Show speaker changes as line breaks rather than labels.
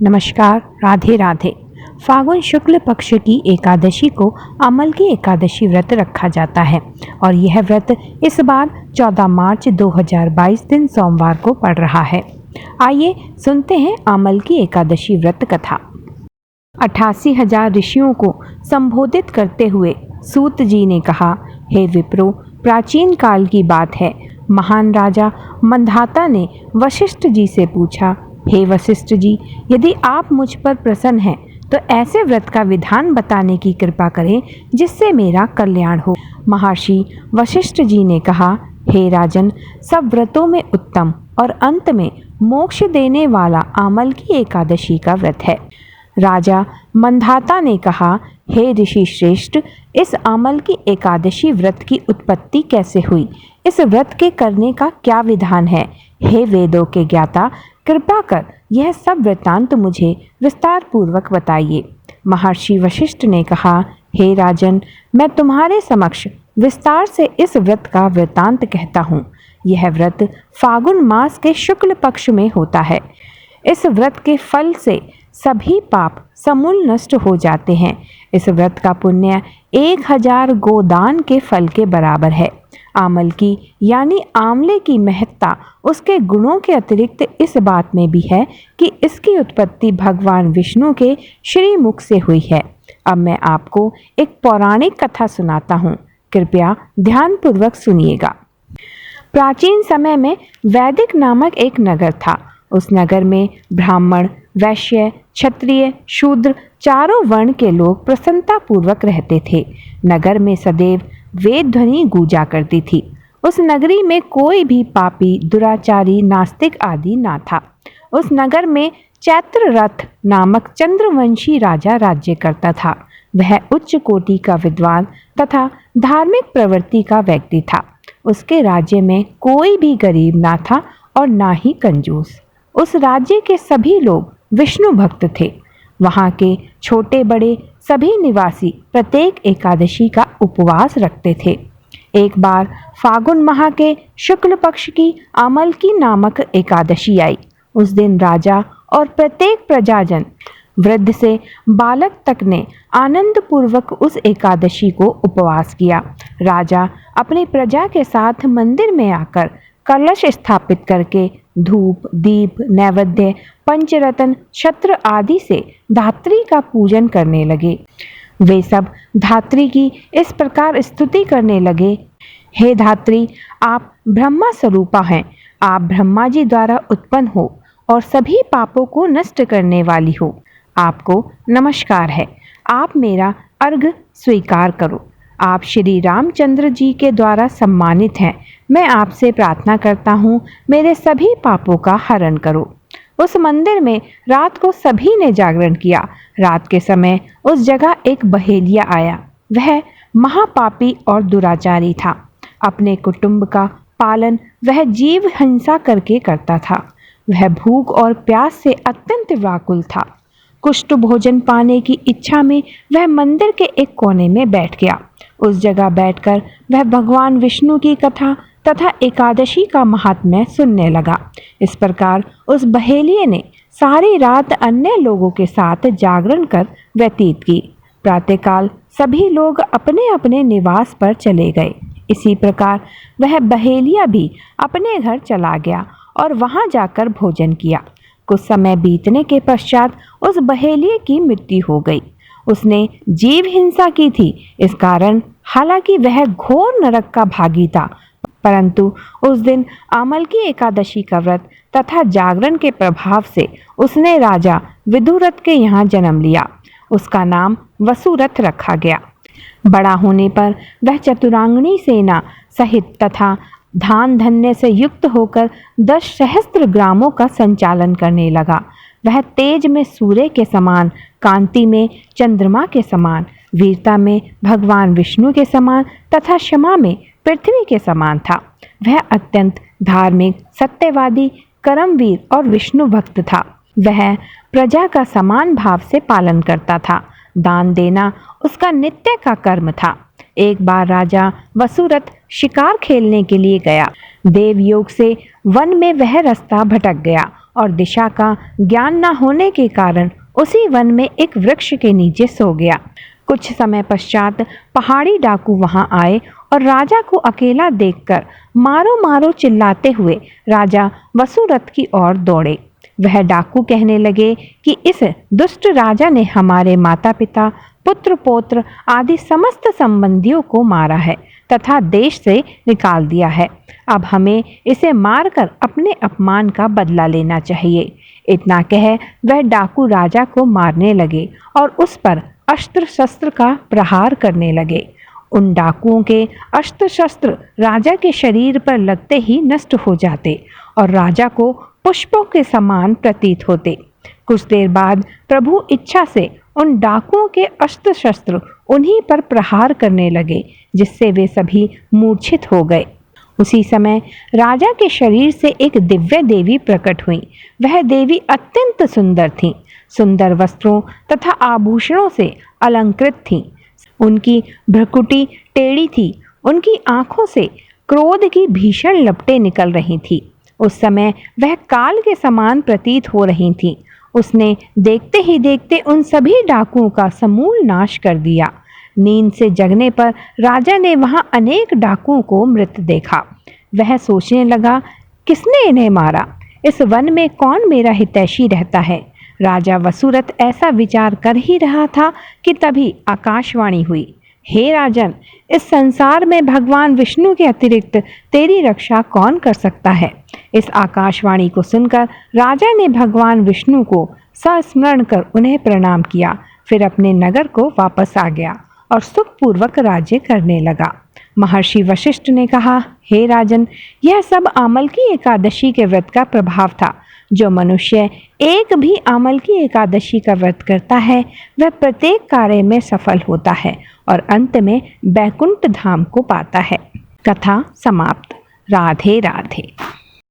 नमस्कार, राधे राधे। फागुन शुक्ल पक्ष की एकादशी को अमल की एकादशी व्रत रखा जाता है और यह व्रत इस बार 14 मार्च 2022 दिन सोमवार को पड़ रहा है। आइए सुनते हैं अमल की एकादशी व्रत कथा। 88,000 ऋषियों को संबोधित करते हुए सूत जी ने कहा, हे विप्रो, प्राचीन काल की बात है। महान राजा मंधाता ने वशिष्ठ जी से पूछा, हे वशिष्ठ जी, यदि आप मुझ पर प्रसन्न हैं तो ऐसे व्रत का विधान बताने की कृपा करें जिससे मेरा कल्याण हो। महर्षि वशिष्ठ जी ने कहा, हे राजन, सब व्रतों में उत्तम और अंत में मोक्ष देने वाला अमल की एकादशी का व्रत है। राजा मंधाता ने कहा, हे ऋषि श्रेष्ठ, इस अमल की एकादशी व्रत की उत्पत्ति कैसे हुई? इस व्रत के करने का क्या विधान है? हे वेदों के ज्ञाता, कृपा कर यह सब वृत्तांत मुझे विस्तार पूर्वक बताइए। महर्षि वशिष्ठ ने कहा, हे राजन, मैं तुम्हारे समक्ष विस्तार से इस व्रत का वृत्तांत कहता हूँ। यह व्रत फागुन मास के शुक्ल पक्ष में होता है। इस व्रत के फल से सभी पाप समूल नष्ट हो जाते हैं। इस व्रत का पुण्य 1000 गोदान के फल के बराबर है। आमल की यानी आंवले की महत्ता उसके गुणों के अतिरिक्त इस बात में भी है कि इसकी उत्पत्ति भगवान विष्णु के श्रीमुख से हुई है। अब मैं आपको एक पौराणिक कथा सुनाता हूँ, कृपया ध्यानपूर्वक सुनिएगा। प्राचीन समय में वैदिक नामक एक नगर था। उस नगर में ब्राह्मण, वैश्य, क्षत्रिय, शूद्र चारों वर्ण के लोग प्रसन्नतापूर्वक रहते थे। नगर में सदैव वेद ध्वनि गूंजा करती थी। उस नगरी में कोई भी पापी, दुराचारी, नास्तिक आदि ना था। उस नगर में चैत्ररथ नामक चंद्रवंशी राजा राज्य करता था। वह उच्च कोटि का विद्वान तथा धार्मिक प्रवृत्ति का व्यक्ति था। उसके राज्य में कोई भी गरीब ना था और ना ही कंजूस। उस राज्य के सभी लोग विष्णु भक्त थे। वहाँ के छोटे बड़े सभी निवासी प्रत्येक एकादशी का उपवास रखते थे। एक बार फागुन माह के शुक्ल पक्ष की अमल की नामक एकादशी आई। उस दिन राजा और प्रत्येक प्रजाजन, वृद्ध से बालक तक ने आनंद पूर्वक उस एकादशी को उपवास किया। राजा अपनी प्रजा के साथ मंदिर में आकर कलश स्थापित करके धूप, दीप, नैवेद्य, पंचरत्न, छत्र आदि से धात्री का पूजन करने लगे। वे सब धात्री की इस प्रकार स्तुति करने लगे, हे धात्री, आप ब्रह्मा स्वरूपा हैं। आप ब्रह्मा जी द्वारा उत्पन्न हो और सभी पापों को नष्ट करने वाली हो। आपको नमस्कार है। आप मेरा अर्घ्य स्वीकार करो। आप श्री रामचंद्र जी के द्वारा सम्मानित हैं। मैं आपसे प्रार्थना करता हूँ, मेरे सभी पापों का हरण करो। उस मंदिर में रात को सभी ने जागरण किया। रात के समय उस जगह एक बहेलिया आया। वह महापापी और दुराचारी था। अपने कुटुंब का पालन वह जीव हिंसा करके करता था। वह भूख और प्यास से अत्यंत व्याकुल था। कुष्ठ भोजन पाने की इच्छा में वह मंदिर के एक कोने में बैठ गया। उस जगह बैठकर वह भगवान विष्णु की कथा तथा एकादशी का महात्म्य सुनने लगा। इस प्रकार उस बहेलिये ने सारी रात अन्य लोगों के साथ जागरण कर व्यतीत की। प्रातःकाल सभी लोग अपने अपने निवास पर चले गए। इसी प्रकार वह बहेलिया भी अपने घर चला गया और वहां जाकर भोजन किया। कुछ समय बीतने के पश्चात उस बहेलिये की मृत्यु हो गई। उसने जीव हिंसा की थी। इस कारण हालांकि वह घोर नरक का भागी था, परंतु उस दिन अमल की एकादशी का व्रत तथा जागरण के प्रभाव से उसने राजा विदुरथ के यहाँ जन्म लिया। उसका नाम वसुरथ रखा गया। बड़ा होने पर वह चतुरांगनी सेना सहित तथा धान धन्य से युक्त होकर 10 सहस्त्र ग्रामों का संचालन करने लगा। वह तेज में सूर्य के समान, कांति में चंद्रमा के समान, वीरता में भगवान विष्णु के समान तथा क्षमा में पृथ्वी के समान था। वह अत्यंत धार्मिक, सत्यवादी, कर्मवीर और विष्णु भक्त था। वह प्रजा का समान भाव से पालन करता था। दान देना उसका नित्य का कर्म था। एक बार राजा वसुरथ शिकार खेलने के लिए गया। देवयोग से वन में वह रास्ता भटक गया और दिशा का ज्ञान न होने के कारण उसी वन में एक वृक्ष के नीचे सो गया। कुछ समय पश्चात पहाड़ी डाकू वहां आए और राजा को अकेला देखकर मारो मारो चिल्लाते हुए राजा वसुरथ की ओर दौड़े। वह डाकू कहने लगे कि इस दुष्ट राजा ने हमारे माता पिता, पुत्र पौत्र आदि समस्त संबंधियों को मारा है तथा देश से निकाल दिया है। अब हमें इसे मारकर अपने अपमान का बदला लेना चाहिए। इतना कह वह डाकू राजा को मारने लगे और उस पर अस्त्र शस्त्र का प्रहार करने लगे। उन डाकुओं के अस्त्र शस्त्र राजा के शरीर पर लगते ही नष्ट हो जाते और राजा को पुष्पों के समान प्रतीत होते। कुछ देर बाद प्रभु इच्छा से उन डाकुओं के अस्त्र शस्त्र उन्हीं पर प्रहार करने लगे, जिससे वे सभी मूर्छित हो गए। उसी समय राजा के शरीर से एक दिव्य देवी प्रकट हुई। वह देवी अत्यंत सुंदर थी, सुंदर वस्त्रों तथा आभूषणों से अलंकृत थी। उनकी भ्रुकुटी टेढ़ी थी, उनकी आंखों से क्रोध की भीषण लपटें निकल रही थी। उस समय वह काल के समान प्रतीत हो रही थी। उसने देखते ही देखते उन सभी डाकुओं का समूल नाश कर दिया। नींद से जगने पर राजा ने वहां अनेक डाकुओं को मृत देखा। वह सोचने लगा, किसने इन्हें मारा? इस वन में कौन मेरा हितैषी रहता है? राजा वसुरथ ऐसा विचार कर ही रहा था कि तभी आकाशवाणी हुई, हे राजन, इस संसार में भगवान विष्णु के अतिरिक्त तेरी रक्षा कौन कर सकता है? इस आकाशवाणी को सुनकर राजा ने भगवान विष्णु को संस्मरण कर उन्हें प्रणाम किया। फिर अपने नगर को वापस आ गया और सुखपूर्वक राज्य करने लगा। महर्षि वशिष्ठ ने कहा, हे राजन, यह सब आमल की एकादशी के व्रत का प्रभाव था। जो मनुष्य एक भी आमल की एकादशी का व्रत करता है वह प्रत्येक कार्य में सफल होता है और अंत में बैकुंठ धाम को पाता है। कथा समाप्त। राधे राधे।